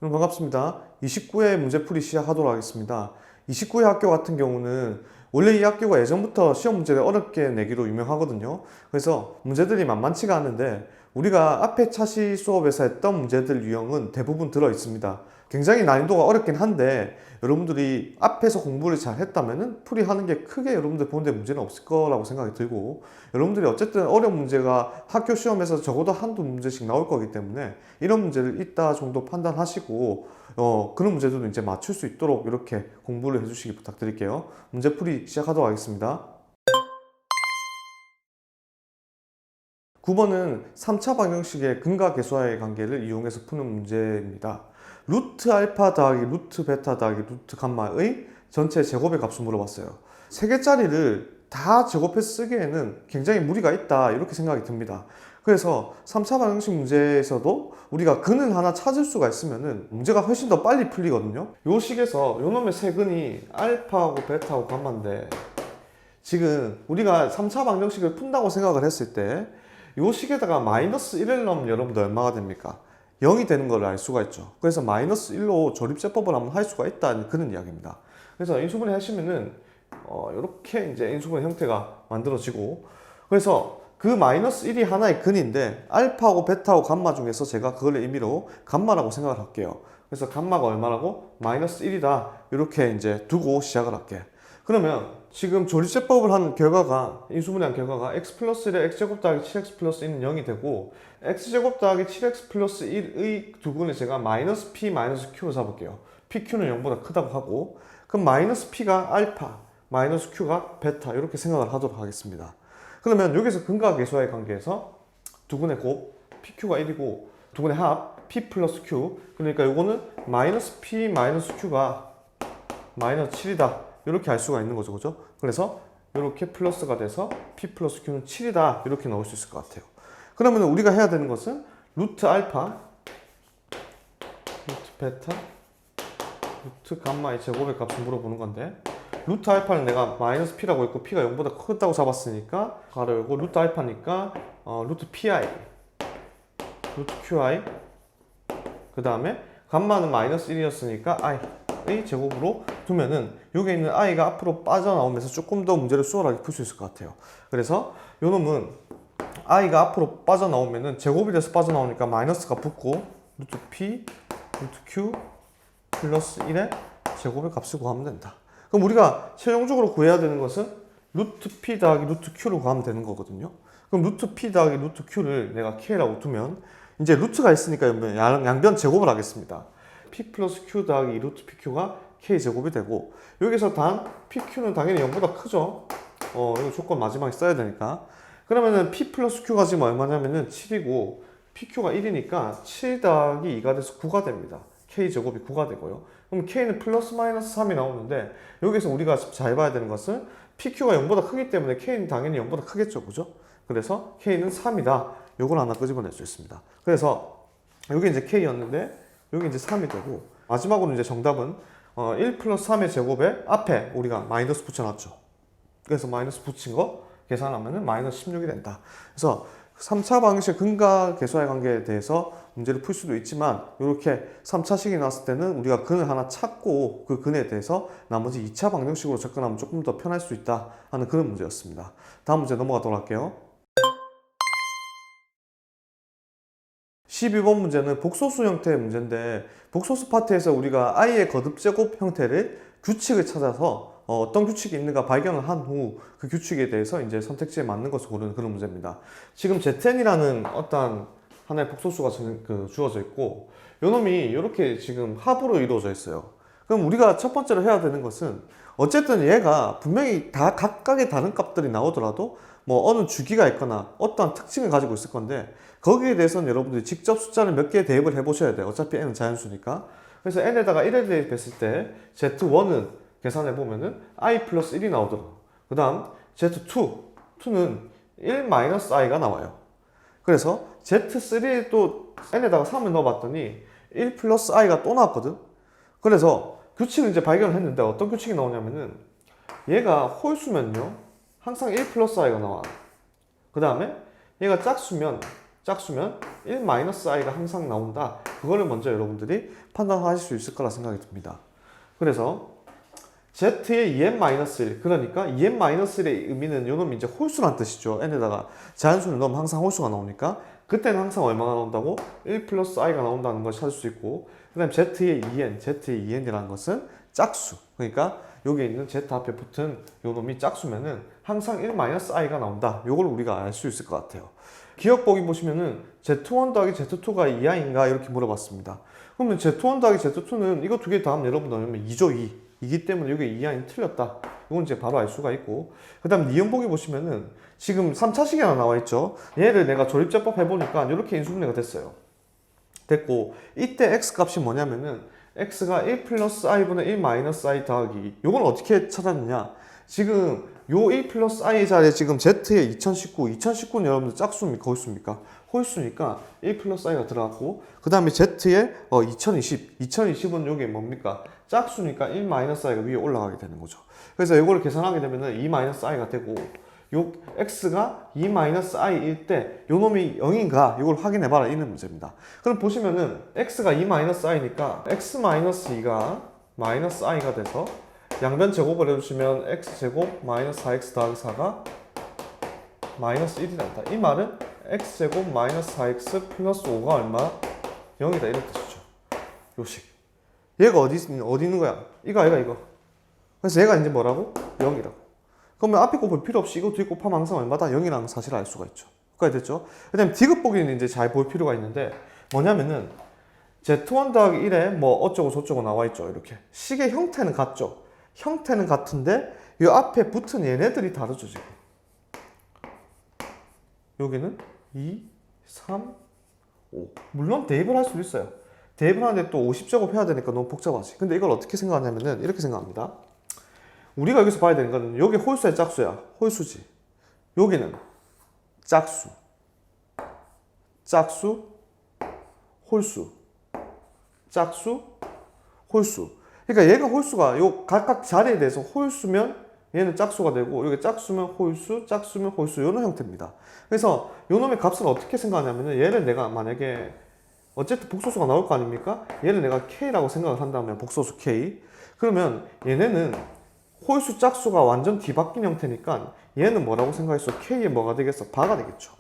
여러분 반갑습니다. 29회 문제풀이 시작하도록 하겠습니다. 29회 학교 같은 경우는 원래 이 학교가 예전부터 시험 문제를 어렵게 내기로 유명하거든요. 그래서 문제들이 만만치가 않은데 우리가 앞에 차시 수업에서 했던 문제들 유형은 대부분 들어 있습니다. 굉장히 난이도가 어렵긴 한데 여러분들이 앞에서 공부를 잘 했다면 풀이하는 게 크게 여러분들 보는데 문제는 없을 거라고 생각이 들고, 여러분들이 어쨌든 어려운 문제가 학교 시험에서 적어도 한두 문제씩 나올 거기 때문에 이런 문제를 있다 정도 판단하시고 그런 문제들도 이제 맞출 수 있도록 이렇게 공부를 해주시기 부탁드릴게요. 문제풀이 시작하도록 하겠습니다. 9번은 3차 방정식의 근과 계수와의 관계를 이용해서 푸는 문제입니다. 루트 알파 더하기 루트 베타 더하기 루트 감마의 전체 제곱의 값을 물어봤어요. 3개짜리를 다 제곱해서 쓰기에는 굉장히 무리가 있다 이렇게 생각이 듭니다. 그래서 3차 방정식 문제에서도 우리가 근을 하나 찾을 수가 있으면 문제가 훨씬 더 빨리 풀리거든요. 요 식에서 요 놈의 세 근이 알파하고 베타하고 감마인데, 지금 우리가 3차 방정식을 푼다고 생각을 했을 때 요 식에다가 마이너스 1을 넣으면 여러분들 얼마가 됩니까? 0이 되는 걸 알 수가 있죠. 그래서 마이너스 1로 조립제법을 한번 할 수가 있다는 그런 이야기입니다. 그래서 인수분해 하시면은 이렇게 이제 인수분해 형태가 만들어지고, 그래서 그 마이너스 1이 하나의 근인데 알파하고 베타하고 감마 중에서 제가 그걸 의미로 감마라고 생각을 할게요. 그래서 감마가 얼마라고? 마이너스 1이다 이렇게 이제 두고 시작을 할게. 그러면 지금 조립제법을 한 결과가, 인수분해한 결과가 x 플러스 1에 x제곱 더하기 7x 플러스 1은 0이 되고, x제곱 더하기 7x 플러스 1의 두근을 제가 마이너스 p 마이너스 q로 잡을게요. pq는 0보다 크다고 하고, 그럼 마이너스 p가 알파, 마이너스 q가 베타 이렇게 생각을 하도록 하겠습니다. 그러면 여기서 근과 계수와의 관계에서 두근의 곱 pq가 1이고 두근의 합 p 플러스 q, 그러니까 요거는 마이너스 p 마이너스 q가 마이너스 7이다 이렇게 알 수가 있는 거죠, 그죠? 그래서 이렇게 플러스가 돼서 p 플러스 q는 7이다 이렇게 나올 수 있을 것 같아요. 그러면 우리가 해야 되는 것은 루트 알파, 루트 베타, 루트 감마의 제곱의 값을 물어보는 건데, 루트 알파는 내가 마이너스 p라고 했고 p가 0보다 크다고 잡았으니까 가로 열고 루트 알파니까 루트 pi, 루트 qi, 그 다음에 감마는 마이너스 1이었으니까 i의 제곱으로 두면은 여기 있는 i가 앞으로 빠져나오면서 조금 더 문제를 수월하게 풀 수 있을 것 같아요. 그래서 요 놈은 i가 앞으로 빠져나오면은 제곱이 돼서 빠져나오니까 마이너스가 붙고 루트 p, 루트 q 플러스 1의 제곱의 값을 구하면 된다. 그럼 우리가 최종적으로 구해야 되는 것은 루트 p 더하기 루트 q로 구하면 되는 거거든요. 그럼 루트 p 더하기 루트 q를 내가 k라고 두면 이제 루트가 있으니까 양변 제곱을 하겠습니다. p 플러스 q 더하기 2루트 pq가 k제곱이 되고, 여기서 단 pq는 당연히 0보다 크죠. 이거 조건 마지막에 써야 되니까. 그러면은 p 플러스 q가 지금 얼마냐면은 7이고 pq가 1이니까 7 더하기 2가 돼서 9가 됩니다. k제곱이 9가 되고요. 그럼 k는 플러스 마이너스 3이 나오는데, 여기서 우리가 잘 봐야 되는 것은 pq가 0보다 크기 때문에 k는 당연히 0보다 크겠죠, 그죠? 그래서 k는 3이다. 요걸 하나 끄집어낼 수 있습니다. 그래서 여기 이제 k였는데 여기 이제 3이 되고, 마지막으로 이제 정답은 1 플러스 3의 제곱에 앞에 우리가 마이너스 붙여놨죠. 그래서 마이너스 붙인 거 계산하면 마이너스 16이 된다. 그래서 3차 방정식 근과 계수와의 관계에 대해서 문제를 풀 수도 있지만, 이렇게 3차식이 나왔을 때는 우리가 근을 하나 찾고 그 근에 대해서 나머지 2차 방정식으로 접근하면 조금 더 편할 수 있다 하는 그런 문제였습니다. 다음 문제 넘어가도록 할게요. 12번 문제는 복소수 형태의 문제인데, 복소수 파트에서 우리가 i의 거듭제곱 형태를 규칙을 찾아서 어떤 규칙이 있는가 발견을 한 후 그 규칙에 대해서 이제 선택지에 맞는 것을 고르는 그런 문제입니다. 지금 zn이라는 어떤 하나의 복소수가 주어져 있고, 요놈이 이렇게 지금 합으로 이루어져 있어요. 그럼 우리가 첫 번째로 해야 되는 것은, 어쨌든 얘가 분명히 다 각각의 다른 값들이 나오더라도 뭐 어느 주기가 있거나 어떠한 특징을 가지고 있을 건데, 거기에 대해서는 여러분들이 직접 숫자를 몇 개 대입을 해 보셔야 돼요. 어차피 n은 자연수니까. 그래서 n에다가 1을 대입했을 때 z1은 계산해 보면은 i 플러스 1이 나오더라고요. 그 다음 z2는 1-i가 나와요. 그래서 z3에 또 n에다가 3을 넣어봤더니 1 플러스 i가 또 나왔거든. 그래서 규칙을 이제 발견을 했는데, 어떤 규칙이 나오냐면은 얘가 홀수면요 항상 1 플러스 i가 나와. 그 다음에 얘가 짝수면 1-i가 항상 나온다. 그거를 먼저 여러분들이 판단하실 수 있을 거라 생각이 듭니다. 그래서 z의 2n-1 그러니까 2n-1의 의미는 요놈이 이제 홀수란 뜻이죠. n에다가 자연수를 넣으면 항상 홀수가 나오니까 그때는 항상 얼마가 나온다고? 1 플러스 i가 나온다는 걸 찾을 수 있고 그 다음에 z의 2n이라는 것은 짝수. 그러니까 여기 있는 z 앞에 붙은 요놈이 짝수면은 항상 1-i가 나온다. 요걸 우리가 알 수 있을 것 같아요. 기억 보기 보시면은 z1 더하기 z2가 2i인가 이렇게 물어봤습니다. 그러면 z1 더하기 z2는 이거 두 개 다음 여러분 넣으면 2죠 2. 이기 때문에 이게 2i는 틀렸다. 이건 이제 바로 알 수가 있고 그 다음 니은 보기 보시면은 지금 3차식이 하나 나와 있죠. 얘를 내가 조립제법 해보니까 이렇게 인수분해가 됐어요. 됐고 이때 x 값이 뭐냐면은 x가 1 플러스 i분의 1 마이너스 i 더하기 요건 어떻게 찾았느냐 지금 요 1 플러스 i 자리에 지금 z의 2019는 여러분들 짝수입니까 홀수입니까? 홀수니까 1 플러스 i가 들어갔고 그 다음에 z의 2020은 요게 뭡니까? 짝수니까 1 마이너스 i가 위에 올라가게 되는 거죠. 그래서 이거를 계산하게 되면은 2 마이너스 i가 되고 요 x가 2 마이너스 i일 때 요 놈이 0인가 이걸 확인해 봐라 이런 문제입니다. 그럼 보시면은 x가 2 마이너스 i니까 x 마이너스 2가 마이너스 i가 돼서 양변 제곱을 해주시면 x제곱 마이너스 4x 더하기 4가 마이너스 1이 난다. 이 말은 x제곱 마이너스 4x 플러스 5가 얼마? 0이다 이런 뜻이죠. 요식. 얘가 어디 있는 거야? 이거. 그래서 얘가 이제 뭐라고? 0이라고. 그러면 앞에 거 볼 필요 없이 이거 뒤에 곱하면 항상 얼마다? 0이라는 사실을 알 수가 있죠. 그까지 됐죠? 그 다음에 디귿 보기는 이제 잘 볼 필요가 있는데 뭐냐면은 z1 더하기 1에 뭐 어쩌고 저쩌고 나와 있죠. 이렇게. 식의 형태는 같죠. 형태는 같은데 이 앞에 붙은 얘네들이 다르죠 지금. 여기는 2, 3, 5. 물론 대입을 할 수도 있어요. 대입을 하는데 또 50제곱 해야 되니까 너무 복잡하지. 근데 이걸 어떻게 생각하냐면은 이렇게 생각합니다. 우리가 여기서 봐야 되는 거는 여기 홀수의 짝수야. 홀수지. 여기는 짝수. 짝수, 홀수. 짝수, 홀수. 그러니까 얘가 홀수가 요 각각 자리에 대해서 홀수면 얘는 짝수가 되고 여기 짝수면 홀수, 짝수면 홀수 이런 형태입니다. 그래서 요 놈의 값을 어떻게 생각하냐면은 얘를 내가 만약에 어쨌든 복소수가 나올 거 아닙니까? 얘를 내가 K라고 생각을 한다면 복소수 K 그러면 얘네는 홀수 짝수가 완전 뒤바뀐 형태니까 얘는 뭐라고 생각했어? K의 뭐가 되겠어? 바가 되겠죠.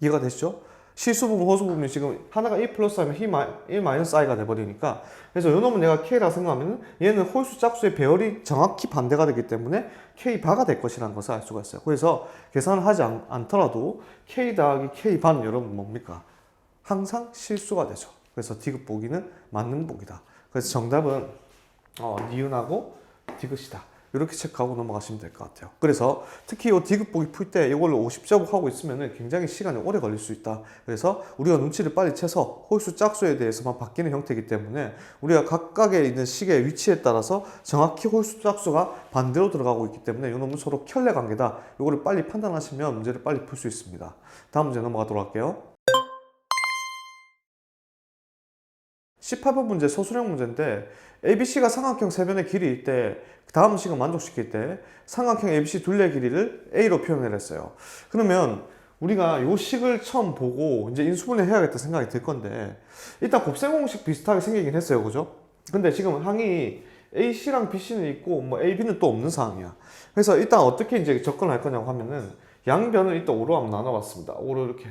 이해가 되시죠? 실수 부분, 호수 부분이 지금 하나가 1 플러스 하면 1 마이너스 i가 돼버리니까 그래서 요 놈은 내가 K라고 생각하면 얘는 홀수 짝수의 배열이 정확히 반대가 되기 때문에 K 바가 될 것이라는 것을 알 수가 있어요. 그래서 계산을 하지 않더라도 K 더하기 K 반 여러분 뭡니까? 항상 실수가 되죠. 그래서 디귿 보기는 맞는 보기다. 그래서 정답은 니은하고 디귿이다. 이렇게 체크하고 넘어가시면 될 것 같아요. 그래서 특히 이 디귿 보기 풀 때 이걸로 50제곱 하고 있으면 굉장히 시간이 오래 걸릴 수 있다. 그래서 우리가 눈치를 빨리 채서 홀수 짝수에 대해서만 바뀌는 형태이기 때문에 우리가 각각에 있는 식의 위치에 따라서 정확히 홀수 짝수가 반대로 들어가고 있기 때문에 이 놈은 서로 켤레 관계다. 이거를 빨리 판단하시면 문제를 빨리 풀 수 있습니다. 다음 문제 넘어가도록 할게요. 18번 문제 소수령 문제인데 ABC가 삼각형 세변의 길이일 때 다음 식을 만족시킬 때 삼각형 ABC 둘레의 길이를 A로 표현을 했어요. 그러면 우리가 이 식을 처음 보고 이제 인수분해 해야겠다 생각이 들 건데 일단 곱셈 공식 비슷하게 생기긴 했어요. 그죠? 근데 지금 항이 AC랑 BC는 있고 뭐 AB는 또 없는 상황이야. 그래서 일단 어떻게 이제 접근할 거냐고 하면은 양변을 일단 5로 한번 나눠봤습니다. 5로 이렇게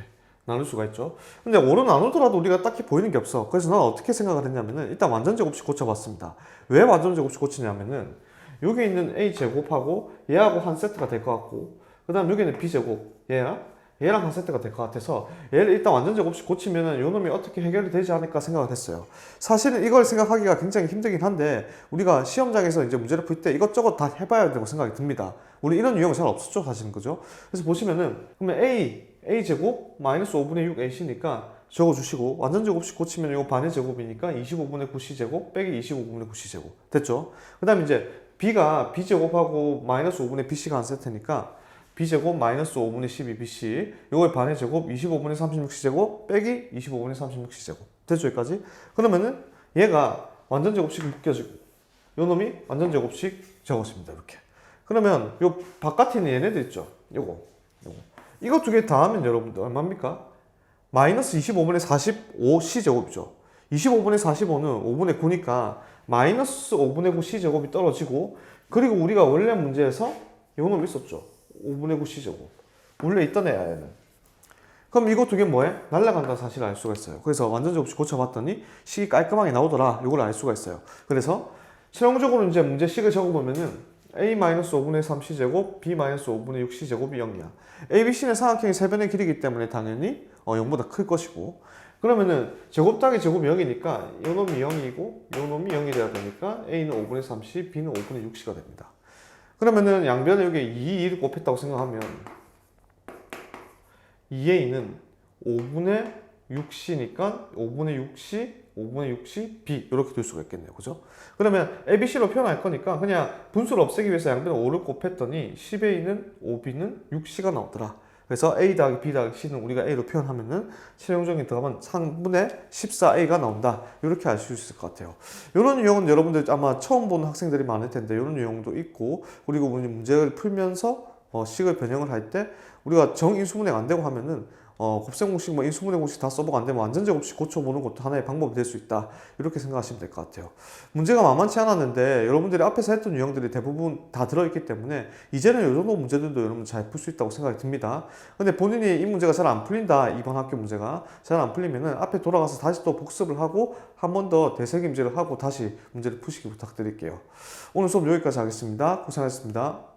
나눌 수가 있죠. 근데 5로 나누더라도 우리가 딱히 보이는 게 없어. 그래서 나는 어떻게 생각을 했냐면은 일단 완전제곱식 고쳐봤습니다. 왜 완전제곱식 고치냐면은 여기 있는 A제곱하고 얘하고 한 세트가 될 것 같고 그 다음 여기는 B제곱 얘랑 한 세트가 될 것 같아서 얘를 일단 완전제곱식 고치면은 요 놈이 어떻게 해결이 되지 않을까 생각을 했어요. 사실은 이걸 생각하기가 굉장히 힘들긴 한데 우리가 시험장에서 이제 문제를 풀 때 이것저것 다 해봐야 되고 생각이 듭니다. 우리 이런 유형 잘 없었죠 사실은. 그죠? 그래서 보시면은 그러면 A제곱 마이너스 5분의 6 AC니까 적어주시고 완전제곱식 고치면 이거 반의 제곱이니까 25분의 9C제곱 빼기 25분의 9C제곱 됐죠? 그 다음에 이제 B가 B제곱하고 마이너스 5분의 BC가 한 세트니까 B제곱 마이너스 5분의 12BC 이걸 반의 제곱 25분의 36C제곱 빼기 25분의 36C제곱 됐죠? 여기까지? 그러면은 얘가 완전제곱식이 느껴지고 요 놈이 완전제곱식 적었습니다. 이렇게 그러면 요 바깥에 있는 얘네들 있죠? 요거 이거 두 개 다 하면 여러분들 얼마입니까? 마이너스 25분의 45c제곱이죠. 25분의 45는 5분의 9니까 마이너스 5분의 9 c제곱이 떨어지고, 그리고 우리가 원래 문제에서 요 놈이 있었죠. 5분의 9 c제곱. 원래 있던 애야, 얘는. 그럼 이거 두 개 뭐해? 날라간다는 사실을 알 수가 있어요. 그래서 완전제 없이 고쳐봤더니 식이 깔끔하게 나오더라. 이걸 알 수가 있어요. 그래서 최종적으로 이제 문제 식을 적어보면은 a-5분의 3c제곱, b-5분의 6c제곱이 0이야. a, b, c는 삼각형이 세 변의 길이기 때문에 당연히 0보다 클 것이고, 그러면은 제곱 더하기 제곱이 0이니까 요 놈이 0이고 요 놈이 0이 돼야 되니까 a는 5분의 3c, b는 5분의 6c가 됩니다. 그러면은 양변에 여기 2를 곱했다고 생각하면 2a는 5분의 6c니까 5분의 6c, 5분의 6c, b 이렇게 될 수가 있겠네요. 그죠? 그러면 abc로 표현할 거니까 그냥 분수를 없애기 위해서 양변에 5를 곱했더니 10a는 5b는 6c가 나오더라. 그래서 a 더하기 b 더하기 c는 우리가 a로 표현하면은 최종적인 답은 3분의 14a가 나온다. 이렇게 알 수 있을 것 같아요. 이런 유형은 여러분들 아마 처음 보는 학생들이 많을 텐데 이런 유형도 있고, 그리고 문제를 풀면서 식을 변형을 할 때 우리가 정인수분해가 안 되고 하면은 곱셈공식, 인수분해 공식 다 써보고 안 되면 완전제 곱식 고쳐보는 것도 하나의 방법이 될 수 있다. 이렇게 생각하시면 될 것 같아요. 문제가 만만치 않았는데 여러분들이 앞에서 했던 유형들이 대부분 다 들어있기 때문에 이제는 이 정도 문제들도 여러분 잘 풀 수 있다고 생각이 듭니다. 근데 본인이 이 문제가 잘 안 풀린다, 이번 학교 문제가 잘 안 풀리면은 앞에 돌아가서 다시 또 복습을 하고 한 번 더 되새김질을 하고 다시 문제를 푸시기 부탁드릴게요. 오늘 수업 여기까지 하겠습니다. 고생하셨습니다.